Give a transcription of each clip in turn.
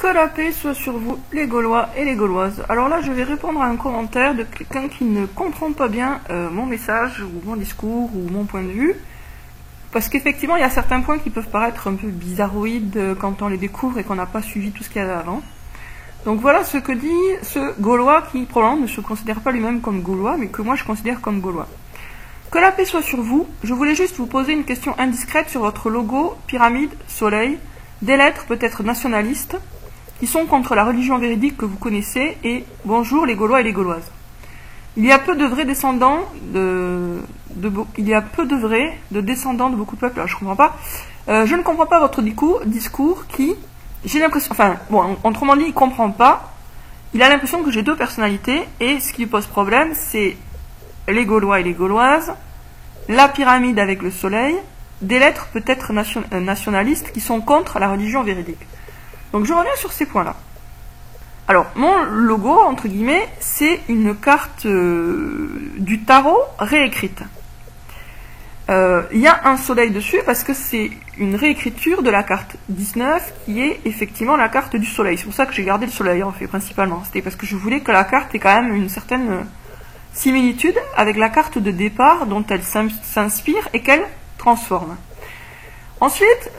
Que la paix soit sur vous, les Gaulois et les Gauloises. Alors là, je vais répondre à un commentaire de quelqu'un qui ne comprend pas bien mon message, ou mon discours, ou mon point de vue. Parce qu'effectivement, il y a certains points qui peuvent paraître un peu bizarroïdes quand on les découvre et qu'on n'a pas suivi tout ce qu'il y avait avant. Donc voilà ce que dit ce Gaulois qui probablement ne se considère pas lui-même comme Gaulois, mais que moi je considère comme Gaulois. Que la paix soit sur vous, je voulais juste vous poser une question indiscrète sur votre logo, pyramide, soleil, des lettres peut-être nationalistes, qui sont contre la religion véridique que vous connaissez, et bonjour les Gaulois et les Gauloises. Il y a peu de vrais descendants de descendants de beaucoup de peuples. Alors, je comprends pas. Je ne comprends pas votre discours qui, j'ai l'impression, enfin, bon, autrement dit, il comprend pas. Il a l'impression que j'ai deux personnalités, et ce qui lui pose problème, c'est les Gaulois et les Gauloises, la pyramide avec le soleil, des lettres peut-être nationalistes qui sont contre la religion véridique. Donc je reviens sur ces points-là. Alors, mon logo, entre guillemets, c'est une carte du tarot réécrite. Il y a un soleil dessus parce que c'est une réécriture de la carte 19 qui est effectivement la carte du soleil. C'est pour ça que j'ai gardé le soleil, en fait, principalement. C'était parce que je voulais que la carte ait quand même une certaine similitude avec la carte de départ dont elle s'inspire et qu'elle transforme. Ensuite,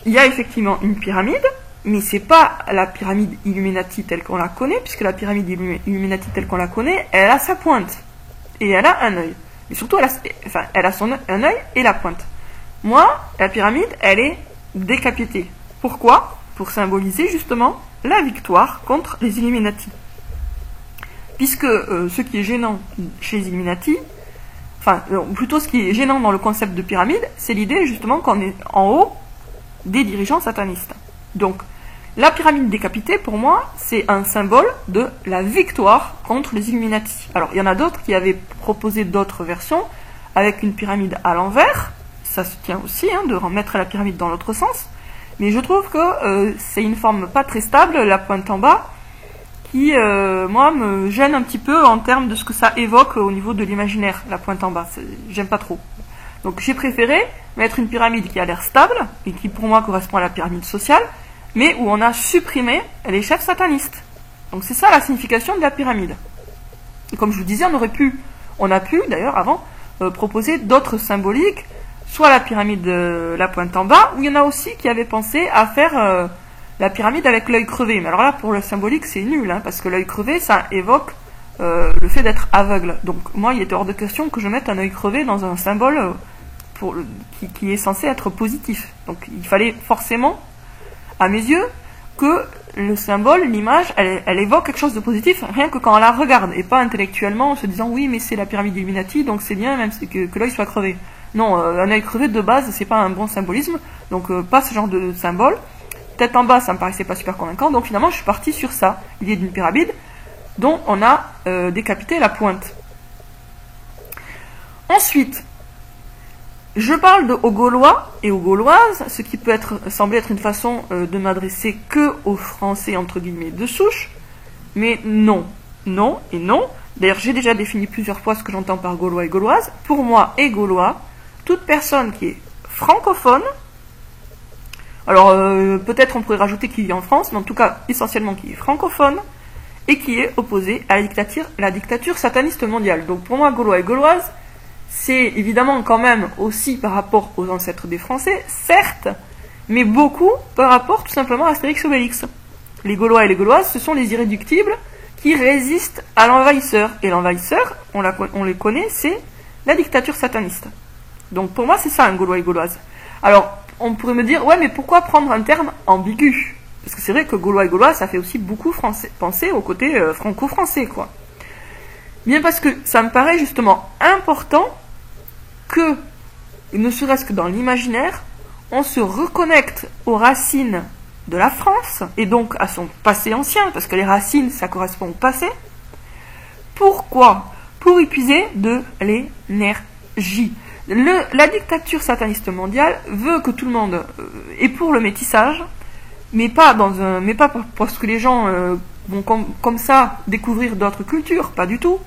il y a effectivement une pyramide, mais c'est pas la pyramide Illuminati telle qu'on la connaît, puisque la pyramide Illuminati telle qu'on la connaît, elle a sa pointe. Et elle a un œil. Et surtout, elle a un œil et la pointe. Moi, la pyramide, elle est décapitée. Pourquoi ? Pour symboliser justement la victoire contre les Illuminati. Puisque ce qui est gênant chez les Illuminati, plutôt ce qui est gênant dans le concept de pyramide, c'est l'idée justement qu'on est en haut des dirigeants satanistes. Donc, la pyramide décapitée, pour moi, c'est un symbole de la victoire contre les Illuminati. Alors, il y en a d'autres qui avaient proposé d'autres versions, avec une pyramide à l'envers. Ça se tient aussi, de remettre la pyramide dans l'autre sens. Mais je trouve que c'est une forme pas très stable, la pointe en bas, qui, moi, me gêne un petit peu en termes de ce que ça évoque au niveau de l'imaginaire, la pointe en bas. J'aime pas trop. Donc, j'ai préféré mettre une pyramide qui a l'air stable, et qui, pour moi, correspond à la pyramide sociale, mais où on a supprimé les chefs satanistes. Donc c'est ça la signification de la pyramide. Et comme je vous disais, on a pu d'ailleurs avant proposer d'autres symboliques, soit la pyramide la pointe en bas, ou il y en a aussi qui avaient pensé à faire la pyramide avec l'œil crevé. Mais alors là, pour le symbolique, c'est nul, parce que l'œil crevé, ça évoque le fait d'être aveugle. Donc moi, il était hors de question que je mette un œil crevé dans un symbole qui est censé être positif. Donc il fallait forcément, à mes yeux, que le symbole, l'image, elle évoque quelque chose de positif, rien que quand on la regarde, et pas intellectuellement en se disant oui, mais c'est la pyramide Illuminati, donc c'est bien même que l'œil soit crevé. Non, un œil crevé de base, c'est pas un bon symbolisme, donc pas ce genre de symbole. Tête en bas, ça me paraissait pas super convaincant, donc finalement je suis partie sur ça, l'idée d'une pyramide dont on a décapité la pointe. Ensuite, je parle aux Gaulois et aux Gauloises, ce qui peut sembler être une façon de m'adresser que aux Français, entre guillemets, de souche, mais non. Non et non. D'ailleurs, j'ai déjà défini plusieurs fois ce que j'entends par Gaulois et Gauloises. Pour moi et Gaulois, toute personne qui est francophone, alors peut-être on pourrait rajouter qui vit en France, mais en tout cas, essentiellement qui est francophone, et qui est opposée à la dictature sataniste mondiale. Donc pour moi, Gaulois et Gauloises, c'est évidemment quand même aussi par rapport aux ancêtres des Français, certes, mais beaucoup par rapport tout simplement à Astérix et Obélix. Les Gaulois et les Gauloises, ce sont les irréductibles qui résistent à l'envahisseur. Et l'envahisseur, on les connaît, c'est la dictature sataniste. Donc pour moi, c'est ça un Gaulois et Gauloise. Alors, on pourrait me dire, ouais, mais pourquoi prendre un terme ambigu ? Parce que c'est vrai que Gaulois et Gauloises, ça fait aussi beaucoup penser au côté franco-français, quoi. Bien parce que ça me paraît justement important que, ne serait-ce que dans l'imaginaire, on se reconnecte aux racines de la France, et donc à son passé ancien, parce que les racines, ça correspond au passé. Pourquoi ? Pour y puiser de l'énergie. La dictature sataniste mondiale veut que tout le monde est pour le métissage, mais pas parce que les gens vont comme ça découvrir d'autres cultures, pas du tout.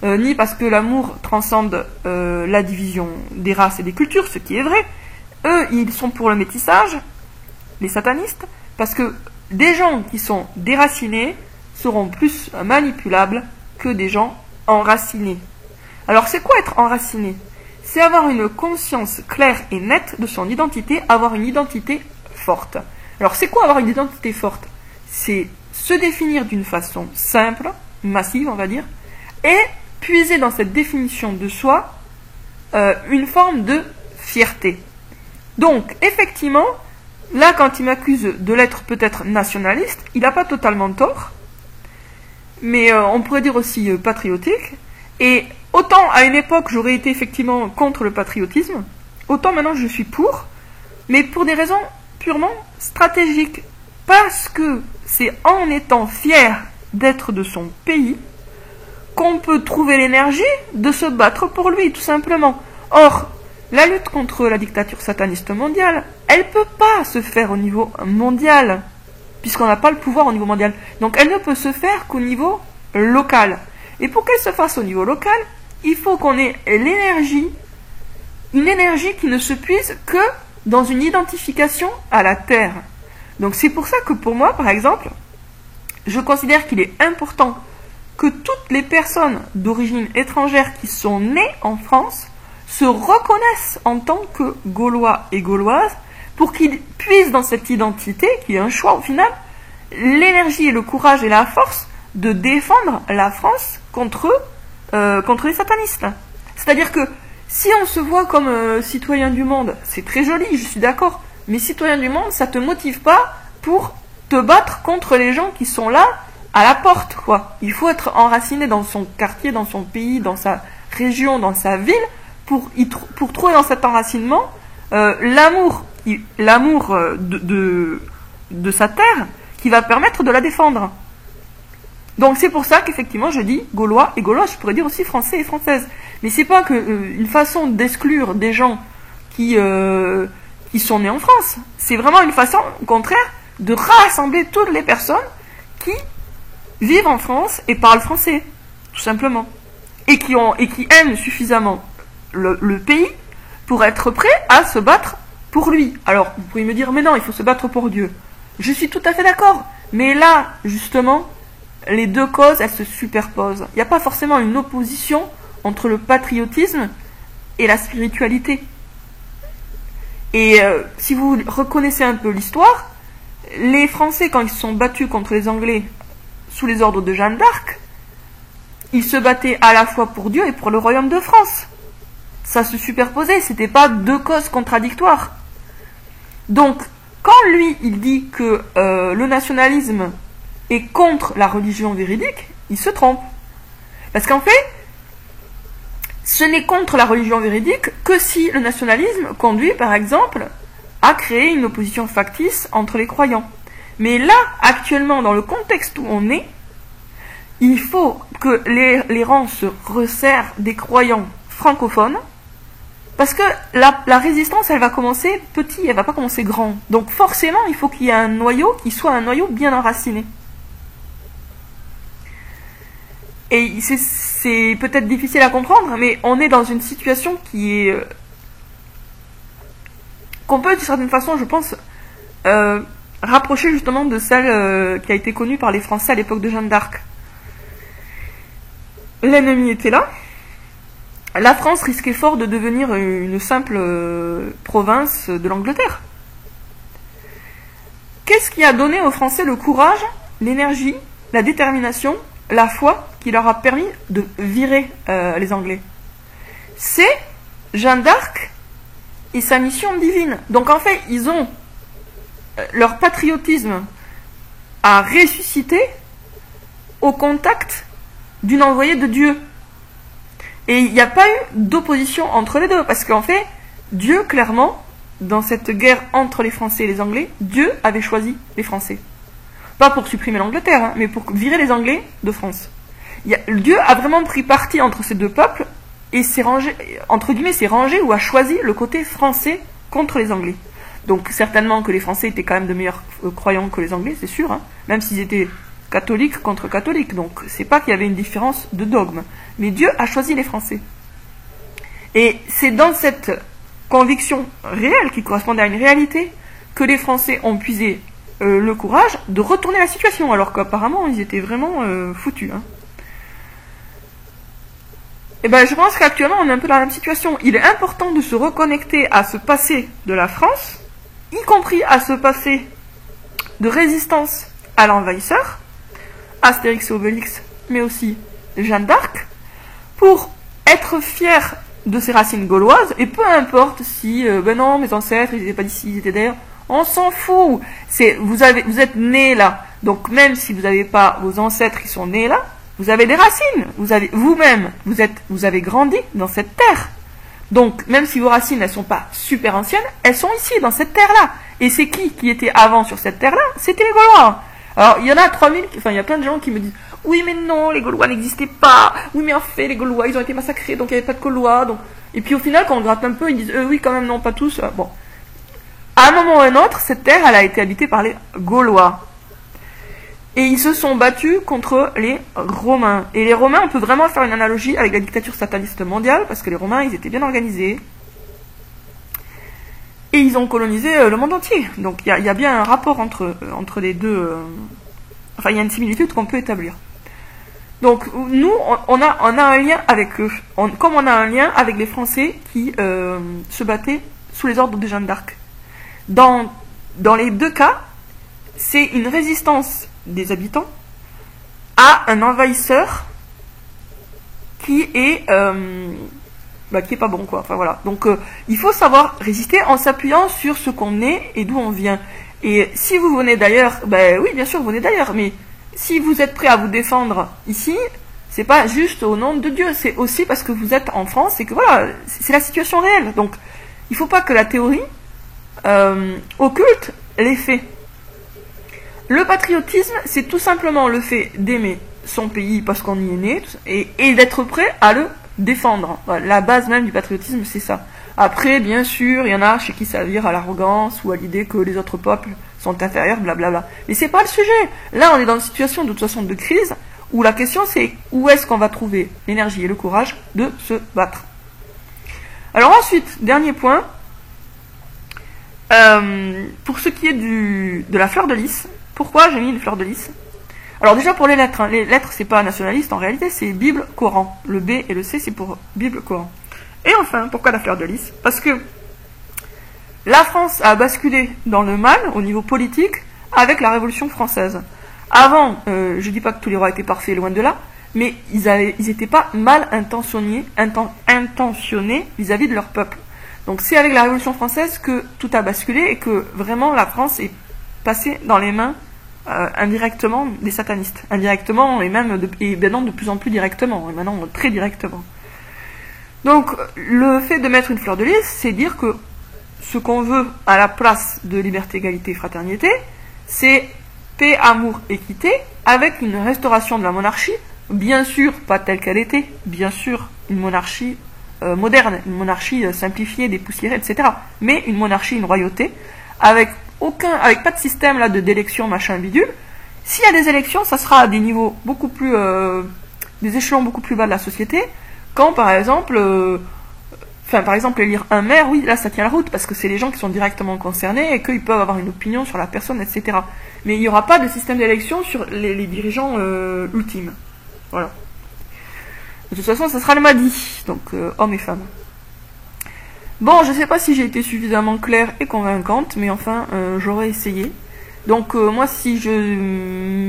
Ni parce que l'amour transcende la division des races et des cultures, ce qui est vrai. Eux, ils sont pour le métissage, les satanistes, parce que des gens qui sont déracinés seront plus manipulables que des gens enracinés. Alors c'est quoi être enraciné? C'est avoir une conscience claire et nette de son identité, avoir une identité forte. Alors c'est quoi avoir une identité forte? C'est se définir d'une façon simple, massive on va dire, et puiser dans cette définition de soi une forme de fierté. Donc effectivement, là quand il m'accuse de l'être peut-être nationaliste, il n'a pas totalement tort, mais on pourrait dire aussi patriotique, et autant à une époque j'aurais été effectivement contre le patriotisme, autant maintenant je suis pour, mais pour des raisons purement stratégiques, parce que c'est en étant fier d'être de son pays qu'on peut trouver l'énergie de se battre pour lui, tout simplement. Or, la lutte contre la dictature sataniste mondiale, elle ne peut pas se faire au niveau mondial, puisqu'on n'a pas le pouvoir au niveau mondial. Donc elle ne peut se faire qu'au niveau local. Et pour qu'elle se fasse au niveau local, il faut qu'on ait l'énergie, une énergie qui ne se puise que dans une identification à la terre. Donc c'est pour ça que pour moi, par exemple, je considère qu'il est important que toutes les personnes d'origine étrangère qui sont nées en France se reconnaissent en tant que Gaulois et Gauloises pour qu'ils puissent dans cette identité, qui est un choix au final, l'énergie et le courage et la force de défendre la France contre les satanistes. C'est-à-dire que si on se voit comme citoyen du monde, c'est très joli, je suis d'accord, mais citoyen du monde, ça te motive pas pour te battre contre les gens qui sont là à la porte, quoi. Il faut être enraciné dans son quartier, dans son pays, dans sa région, dans sa ville, pour trouver dans cet enracinement l'amour de sa terre qui va permettre de la défendre. Donc c'est pour ça qu'effectivement je dis Gaulois et Gaulois, je pourrais dire aussi Français et Françaises. Mais c'est pas une façon d'exclure des gens qui sont nés en France. C'est vraiment une façon, au contraire, de rassembler toutes les personnes qui vivent en France et parlent français, tout simplement. Et qui aiment suffisamment le pays pour être prêts à se battre pour lui. Alors, vous pouvez me dire, mais non, il faut se battre pour Dieu. Je suis tout à fait d'accord. Mais là, justement, les deux causes, elles se superposent. Il n'y a pas forcément une opposition entre le patriotisme et la spiritualité. Et si vous reconnaissez un peu l'histoire, les Français, quand ils se sont battus contre les Anglais sous les ordres de Jeanne d'Arc, ils se battaient à la fois pour Dieu et pour le royaume de France. Ça se superposait, c'était pas deux causes contradictoires. Donc, quand lui, il dit que le nationalisme est contre la religion véridique, il se trompe. Parce qu'en fait, ce n'est contre la religion véridique que si le nationalisme conduit, par exemple, à créer une opposition factice entre les croyants. Mais là, actuellement, dans le contexte où on est, il faut que les rangs se resserrent des croyants francophones, parce que la résistance, elle va commencer petit, elle va pas commencer grand. Donc forcément, il faut qu'il y ait un noyau qui soit un noyau bien enraciné. Et c'est peut-être difficile à comprendre, mais on est dans une situation qui est qu'on peut, d'une certaine façon, je pense, rapprocher justement de celle qui a été connue par les Français à l'époque de Jeanne d'Arc. L'ennemi était là. La France risquait fort de devenir une simple province de l'Angleterre. Qu'est-ce qui a donné aux Français le courage, l'énergie, la détermination, la foi qui leur a permis de virer les Anglais? C'est Jeanne d'Arc et sa mission divine. Donc en fait, ils ont leur patriotisme à ressusciter au contact d'une envoyée de Dieu. Et il n'y a pas eu d'opposition entre les deux, parce qu'en fait, Dieu, clairement, dans cette guerre entre les Français et les Anglais, Dieu avait choisi les Français. Pas pour supprimer l'Angleterre, hein, mais pour virer les Anglais de France. Dieu a vraiment pris parti entre ces deux peuples, et s'est rangé, entre guillemets, s'est rangé ou a choisi le côté français contre les Anglais. Donc certainement que les Français étaient quand même de meilleurs croyants que les Anglais, c'est sûr, hein, même s'ils étaient catholiques contre catholiques, donc c'est pas qu'il y avait une différence de dogme. Mais Dieu a choisi les Français. Et c'est dans cette conviction réelle, qui correspondait à une réalité, que les Français ont puisé le courage de retourner la situation, alors qu'apparemment ils étaient vraiment foutus. Hein. Et ben je pense qu'actuellement on est un peu dans la même situation. Il est important de se reconnecter à ce passé de la France, y compris à ce passé de résistance à l'envahisseur, Astérix et Obélix, mais aussi Jeanne d'Arc, pour être fier de ses racines gauloises, et peu importe si, ben non, mes ancêtres, ils n'étaient pas d'ici, ils étaient d'ailleurs, on s'en fout. Vous êtes nés là, donc même si vous n'avez pas vos ancêtres qui sont nés là, vous avez des racines, vous-même, vous avez grandi dans cette terre. Donc, même si vos racines, elles sont pas super anciennes, elles sont ici, dans cette terre-là. Et c'est qui était avant sur cette terre-là? C'était les Gaulois. Alors, il y en a 3000, enfin, il y a plein de gens qui me disent, oui, mais non, les Gaulois n'existaient pas. Oui, mais en fait, les Gaulois, ils ont été massacrés, donc il n'y avait pas de Gaulois. Donc... Et puis, au final, quand on gratte un peu, ils disent, oui, quand même, non, pas tous. Bon. À un moment ou à un autre, cette terre, elle a été habitée par les Gaulois. Et ils se sont battus contre les Romains. Et les Romains, on peut vraiment faire une analogie avec la dictature sataniste mondiale, parce que les Romains, ils étaient bien organisés. Et ils ont colonisé le monde entier. Donc il y a bien un rapport entre les deux. Enfin, il y a une similitude qu'on peut établir. Donc nous, on a un lien avec eux. Comme on a un lien avec les Français qui se battaient sous les ordres de Jeanne d'Arc. Dans les deux cas, c'est une résistance des habitants à un envahisseur qui est pas bon, quoi. Enfin voilà. Donc il faut savoir résister en s'appuyant sur ce qu'on est et d'où on vient. Et si vous venez d'ailleurs, ben oui, bien sûr, vous venez d'ailleurs, mais si vous êtes prêt à vous défendre ici, c'est pas juste au nom de Dieu, c'est aussi parce que vous êtes en France et que voilà, c'est la situation réelle. Donc il faut pas que la théorie occulte les faits. Le patriotisme, c'est tout simplement le fait d'aimer son pays parce qu'on y est né et d'être prêt à le défendre. Voilà, la base même du patriotisme, c'est ça. Après, bien sûr, il y en a chez qui ça vire à l'arrogance ou à l'idée que les autres peuples sont inférieurs, blablabla. Mais c'est pas le sujet. Là, on est dans une situation de toute façon de crise où la question c'est où est-ce qu'on va trouver l'énergie et le courage de se battre. Alors ensuite, dernier point, pour ce qui est de la fleur de lys. Pourquoi j'ai mis une fleur de lys? Alors déjà pour les lettres, hein. Les lettres c'est pas nationaliste en réalité, c'est Bible, Coran. Le B et le C c'est pour Bible, Coran. Et enfin, pourquoi la fleur de lys? Parce que la France a basculé dans le mal au niveau politique avec la Révolution française. Avant, je dis pas que tous les rois étaient parfaits, loin de là, mais ils étaient pas mal intentionnés vis-à-vis de leur peuple. Donc c'est avec la Révolution française que tout a basculé et que vraiment la France est passée dans les mains indirectement des satanistes. Indirectement et même maintenant de plus en plus directement, et maintenant très directement. Donc le fait de mettre une fleur de lys, c'est dire que ce qu'on veut à la place de liberté, égalité, fraternité, c'est paix, amour, équité, avec une restauration de la monarchie, bien sûr pas telle qu'elle était, bien sûr une monarchie moderne, une monarchie simplifiée, dépoussiérée, etc. Mais une monarchie, une royauté, avec pas de système là d'élection machin bidule. S'il y a des élections, ça sera à des niveaux beaucoup plus, des échelons beaucoup plus bas de la société. Quand par exemple, élire un maire, oui, là ça tient la route parce que c'est les gens qui sont directement concernés et qu'ils peuvent avoir une opinion sur la personne, etc. Mais il n'y aura pas de système d'élection sur les dirigeants ultimes. Voilà. De toute façon, ça sera le Mahdi, donc hommes et femmes. Bon, je ne sais pas si j'ai été suffisamment claire et convaincante, mais enfin, j'aurais essayé. Donc moi, si je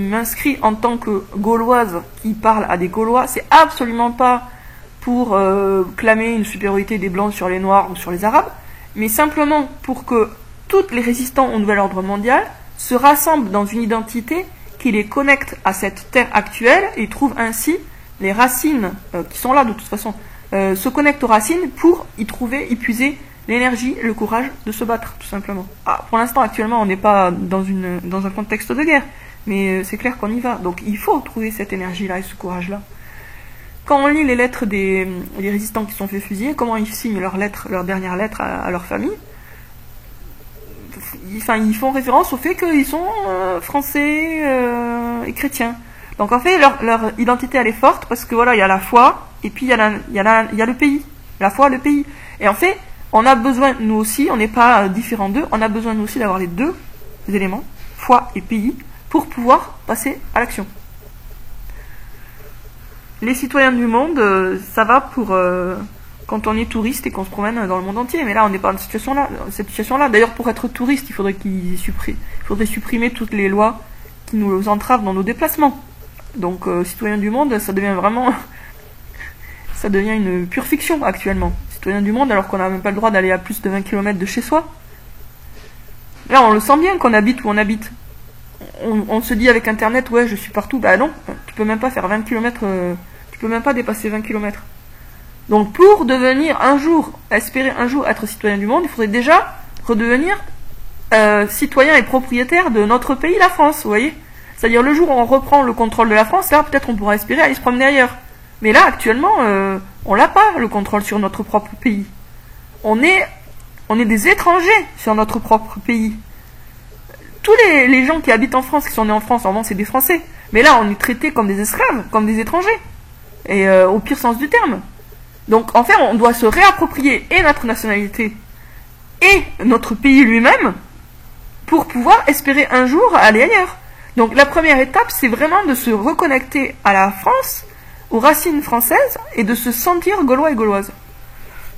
m'inscris en tant que Gauloise qui parle à des Gaulois, c'est absolument pas pour clamer une supériorité des Blancs sur les Noirs ou sur les Arabes, mais simplement pour que tous les résistants au nouvel ordre mondial se rassemblent dans une identité qui les connecte à cette terre actuelle et trouvent ainsi les racines qui sont là de toute façon, se connectent aux racines pour y puiser l'énergie, le courage de se battre, tout simplement. Pour l'instant, actuellement, on n'est pas dans un contexte de guerre, mais c'est clair qu'on y va. Donc il faut trouver cette énergie-là et ce courage-là. Quand on lit les lettres des résistants qui sont fait fusiller, comment ils signent leur dernière lettre à leur famille, ils font référence au fait qu'ils sont français et chrétiens. Donc en fait, leur identité elle est forte parce que voilà, il y a la foi et puis il y a le pays, la foi, le pays. Et en fait, on a besoin nous aussi, on n'est pas différents d'eux, on a besoin nous aussi d'avoir les deux éléments foi et pays pour pouvoir passer à l'action. Les citoyens du monde, ça va pour quand on est touriste et qu'on se promène dans le monde entier. Mais là, on n'est pas dans cette situation-là. D'ailleurs, pour être touriste, il faudrait supprimer toutes les lois qui nous entravent dans nos déplacements. Donc, citoyens du monde, ça devient vraiment... ça devient une pure fiction actuellement. Citoyens du monde, alors qu'on n'a même pas le droit d'aller à plus de 20 km de chez soi. Là, on le sent bien qu'on habite où on habite. On se dit avec Internet, ouais, je suis partout. Bah non, tu peux même pas faire 20 km, tu peux même pas dépasser 20 km. Donc pour devenir espérer un jour être citoyen du monde, il faudrait déjà redevenir citoyen et propriétaire de notre pays, la France, vous voyez. C'est-à-dire le jour où on reprend le contrôle de la France, là peut-être on pourra espérer aller se promener ailleurs. Mais là, actuellement, on l'a pas, le contrôle sur notre propre pays. On est des étrangers sur notre propre pays. Tous les gens qui habitent en France, qui sont nés en France, normalement c'est des Français. Mais là, on est traités comme des esclaves, comme des étrangers. Et au pire sens du terme. Donc, en fait, on doit se réapproprier et notre nationalité et notre pays lui-même pour pouvoir espérer un jour aller ailleurs. Donc, la première étape, c'est vraiment de se reconnecter à la France, aux racines françaises, et de se sentir gaulois et gauloises.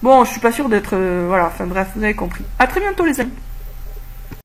Bon, je suis pas sûre d'être... voilà, enfin bref, vous avez compris. À très bientôt les amis.